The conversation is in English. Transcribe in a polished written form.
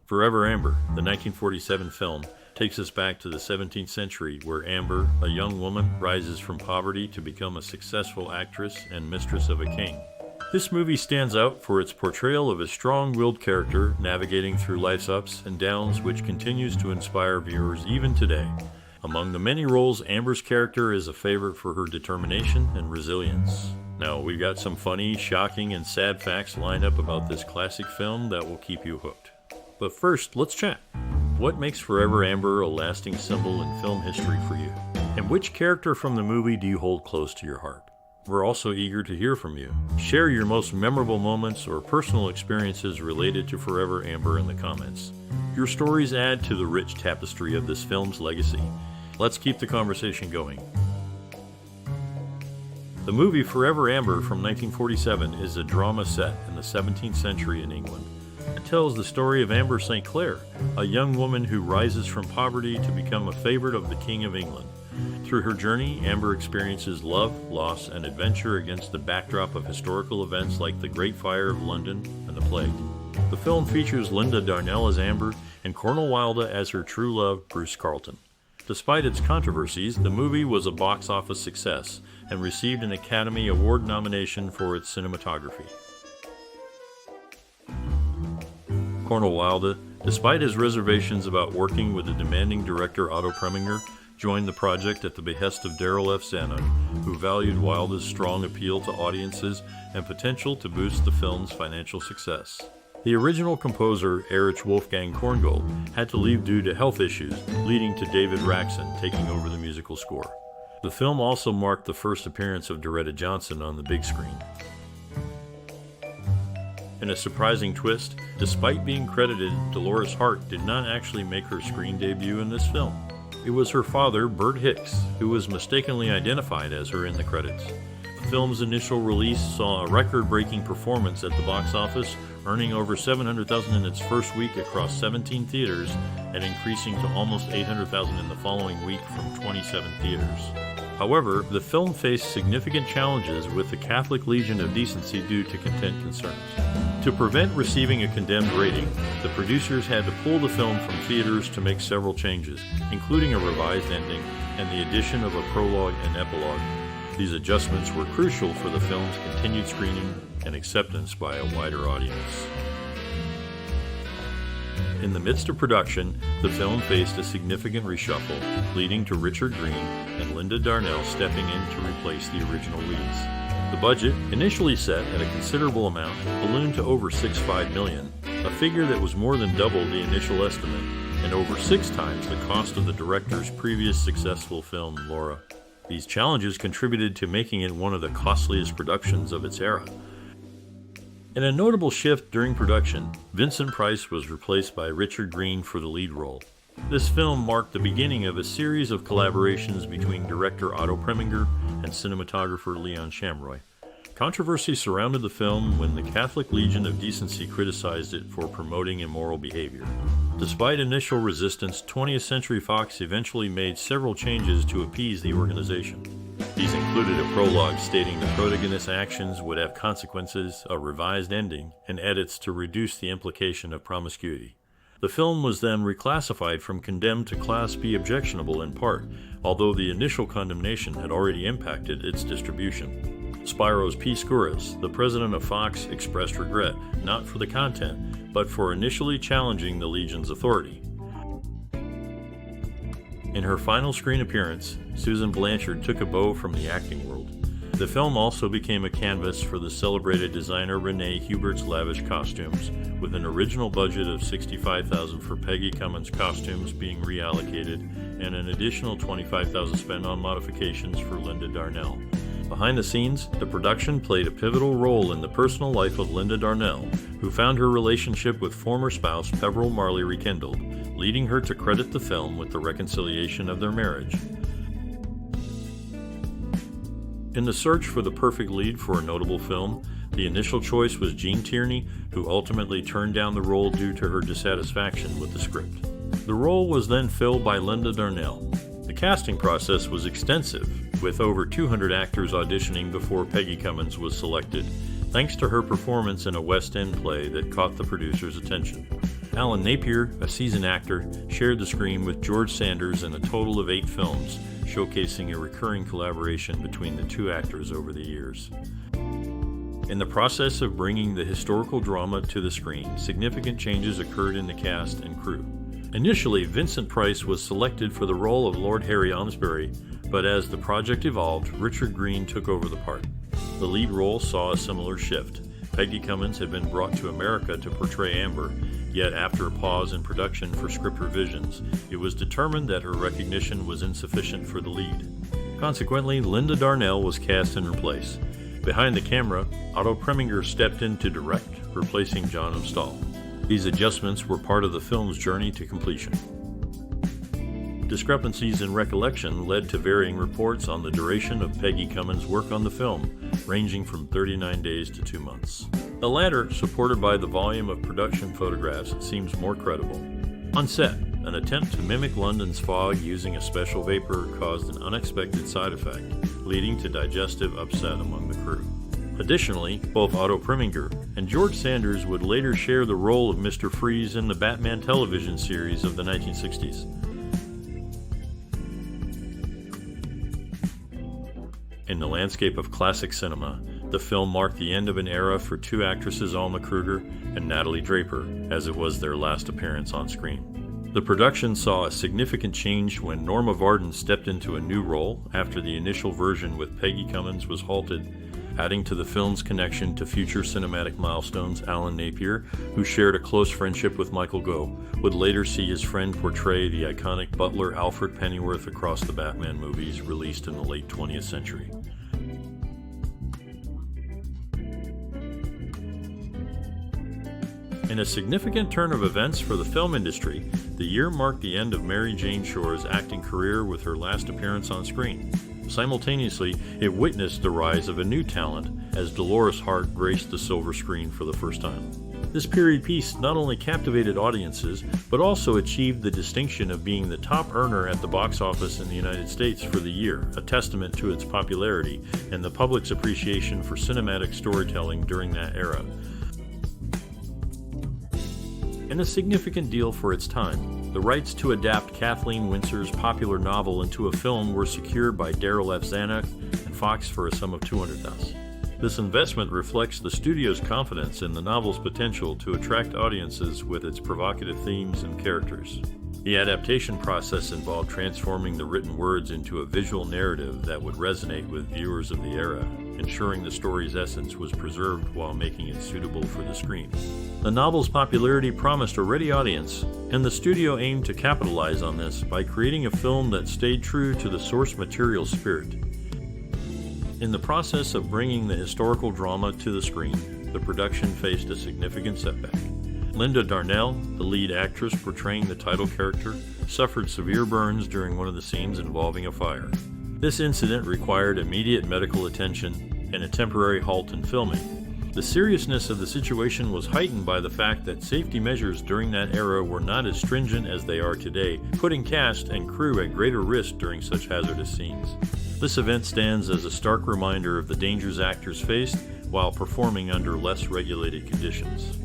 Forever Amber, the 1947 film, takes us back to the 17th century where Amber, a young woman, rises from poverty to become a successful actress and mistress of a king. This movie stands out for its portrayal of a strong-willed character navigating through life's ups and downs, which continues to inspire viewers even today. Among the many roles, Amber's character is a favorite for her determination and resilience. Now, we've got some funny, shocking, and sad facts lined up about this classic film that will keep you hooked. But first, let's chat. What makes Forever Amber a lasting symbol in film history for you? And which character from the movie do you hold close to your heart? We're also eager to hear from you. Share your most memorable moments or personal experiences related to Forever Amber in the comments. Your stories add to the rich tapestry of this film's legacy. Let's keep the conversation going. The movie Forever Amber from 1947 is a drama set in the 17th century in England. It tells the story of Amber St. Clair, a young woman who rises from poverty to become a favorite of the King of England. Through her journey, Amber experiences love, loss, and adventure against the backdrop of historical events like the Great Fire of London and the Plague. The film features Linda Darnell as Amber and Cornel Wilde as her true love, Bruce Carlton. Despite its controversies, the movie was a box office success and received an Academy Award nomination for its cinematography. Cornel Wilde, despite his reservations about working with the demanding director Otto Preminger, joined the project at the behest of Darrell F. Zanuck, who valued Wilde's strong appeal to audiences and potential to boost the film's financial success. The original composer, Erich Wolfgang Korngold, had to leave due to health issues, leading to David Raksin taking over the musical score. The film also marked the first appearance of Doretta Johnson on the big screen. In a surprising twist, despite being credited, Dolores Hart did not actually make her screen debut in this film. It was her father, Bert Hicks, who was mistakenly identified as her in the credits. The film's initial release saw a record-breaking performance at the box office, earning over $700,000 in its first week across 17 theaters and increasing to almost $800,000 in the following week from 27 theaters. However, the film faced significant challenges with the Catholic Legion of Decency due to content concerns. To prevent receiving a condemned rating, the producers had to pull the film from theaters to make several changes, including a revised ending and the addition of a prologue and epilogue. These adjustments were crucial for the film's continued screening and acceptance by a wider audience. In the midst of production, the film faced a significant reshuffle, leading to Richard Greene and Linda Darnell stepping in to replace the original leads. The budget, initially set at a considerable amount, ballooned to over $65 million, a figure that was more than double the initial estimate and over 6 times the cost of the director's previous successful film, Laura. These challenges contributed to making it one of the costliest productions of its era. In a notable shift during production, Vincent Price was replaced by Richard Greene for the lead role. This film marked the beginning of a series of collaborations between director Otto Preminger and cinematographer Leon Shamroy. Controversy surrounded the film when the Catholic Legion of Decency criticized it for promoting immoral behavior. Despite initial resistance, 20th Century Fox eventually made several changes to appease the organization. These included a prologue stating the protagonist's actions would have consequences, a revised ending, and edits to reduce the implication of promiscuity. The film was then reclassified from condemned to Class B objectionable in part, although the initial condemnation had already impacted its distribution. Spiros P. Skouras, the president of Fox, expressed regret, not for the content, but for initially challenging the Legion's authority. In her final screen appearance, Susan Blanchard took a bow from the acting world. The film also became a canvas for the celebrated designer Renee Hubert's lavish costumes, with an original budget of $65,000 for Peggy Cummins' costumes being reallocated and an additional $25,000 spent on modifications for Linda Darnell. Behind the scenes, the production played a pivotal role in the personal life of Linda Darnell, who found her relationship with former spouse Peveril Marley rekindled, leading her to credit the film with the reconciliation of their marriage. In the search for the perfect lead for a notable film, the initial choice was Jean Tierney, who ultimately turned down the role due to her dissatisfaction with the script. The role was then filled by Linda Darnell. The casting process was extensive, with over 200 actors auditioning before Peggy Cummins was selected, thanks to her performance in a West End play that caught the producer's attention. Alan Napier, a seasoned actor, shared the screen with George Sanders in a total of 8 films, showcasing a recurring collaboration between the two actors over the years. In the process of bringing the historical drama to the screen, significant changes occurred in the cast and crew. Initially, Vincent Price was selected for the role of Lord Harry Almsbury, but as the project evolved, Richard Greene took over the part. The lead role saw a similar shift. Peggy Cummins had been brought to America to portray Amber, yet after a pause in production for script revisions, it was determined that her recognition was insufficient for the lead. Consequently, Linda Darnell was cast in her place. Behind the camera, Otto Preminger stepped in to direct, replacing John M. Stahl. These adjustments were part of the film's journey to completion. Discrepancies in recollection led to varying reports on the duration of Peggy Cummins' work on the film, ranging from 39 days to 2 months. The latter, supported by the volume of production photographs, seems more credible. On set, an attempt to mimic London's fog using a special vapor caused an unexpected side effect, leading to digestive upset among the crew. Additionally, both Otto Preminger and George Sanders would later share the role of Mr. Freeze in the Batman television series of the 1960s. In the landscape of classic cinema, the film marked the end of an era for two actresses, Alma Kruger and Natalie Draper, as it was their last appearance on screen. The production saw a significant change when Norma Varden stepped into a new role after the initial version with Peggy Cummins was halted. Adding to the film's connection to future cinematic milestones, Alan Napier, who shared a close friendship with Michael Gough, would later see his friend portray the iconic butler Alfred Pennyworth across the Batman movies released in the late 20th century. In a significant turn of events for the film industry, the year marked the end of Mary Jane Shore's acting career with her last appearance on screen. Simultaneously, it witnessed the rise of a new talent as Dolores Hart graced the silver screen for the first time. This period piece not only captivated audiences, but also achieved the distinction of being the top earner at the box office in the United States for the year, a testament to its popularity and the public's appreciation for cinematic storytelling during that era. And a significant deal for its time. The rights to adapt Kathleen Winsor's popular novel into a film were secured by Darrell F. Zanuck and Fox for a sum of $200,000. This investment reflects the studio's confidence in the novel's potential to attract audiences with its provocative themes and characters. The adaptation process involved transforming the written words into a visual narrative that would resonate with viewers of the era, ensuring the story's essence was preserved while making it suitable for the screen. The novel's popularity promised a ready audience, and the studio aimed to capitalize on this by creating a film that stayed true to the source material's spirit. In the process of bringing the historical drama to the screen, the production faced a significant setback. Linda Darnell, the lead actress portraying the title character, suffered severe burns during one of the scenes involving a fire. This incident required immediate medical attention and a temporary halt in filming. The seriousness of the situation was heightened by the fact that safety measures during that era were not as stringent as they are today, putting cast and crew at greater risk during such hazardous scenes. This event stands as a stark reminder of the dangers actors faced while performing under less regulated conditions.